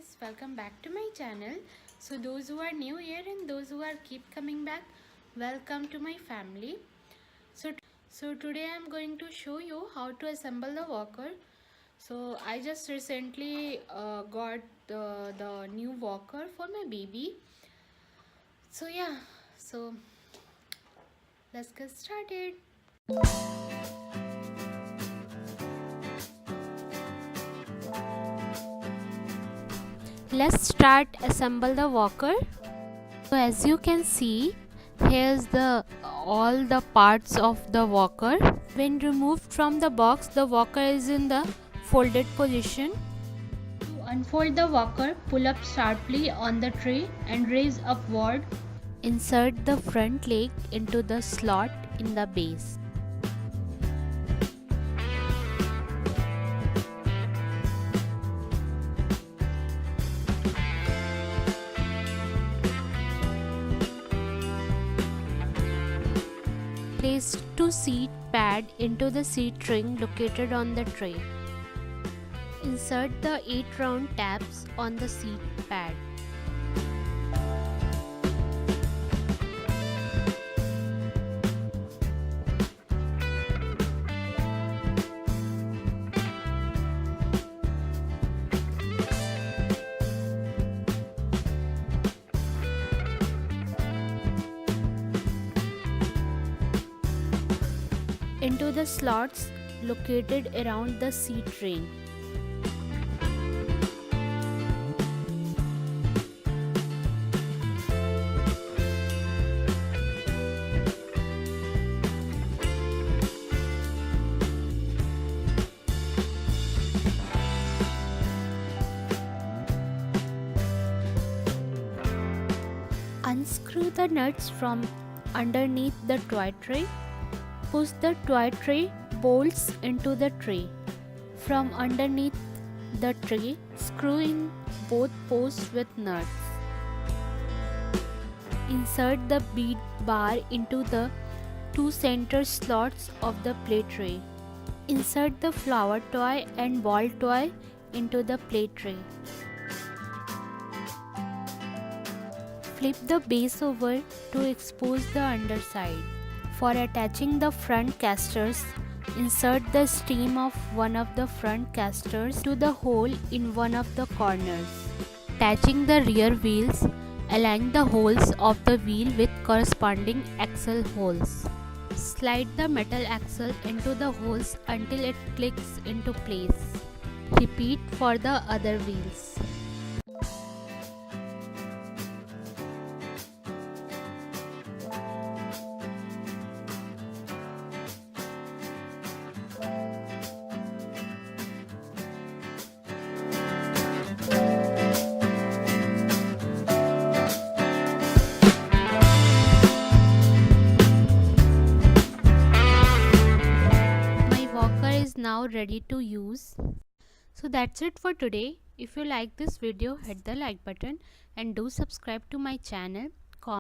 guys, welcome back to my channel. So those who are new here and those who are keep coming back, welcome to my family. So today I'm going to show you how to assemble the walker. So I just recently got the new walker for my baby. So yeah, so let's get started. Let's start assemble the walker. So as you can see, here's all the parts of the walker. When removed from the box, the walker is in the folded position. To unfold the walker, pull up sharply on the tray and raise upward. Insert the front leg into the slot in the base. Place 2 seat pad into the seat ring located on the tray. Insert the 8 round tabs on the seat pad. Into the slots located around the seat ring. Unscrew the nuts from underneath the toy tray. Push the toy tray bolts into the tray. From underneath the tray, screw in both posts with nuts. Insert the bead bar into the 2 center slots of the play tray. Insert the flower toy and ball toy into the play tray. Flip the base over to expose the underside. For attaching the front casters, insert the stem of one of the front casters to the hole in one of the corners. Attaching the rear wheels, align the holes of the wheel with corresponding axle holes. Slide the metal axle into the holes until it clicks into place. Repeat for the other wheels. Now ready to use. So that's it for today. If you like this video, hit the like button and do subscribe to my channel.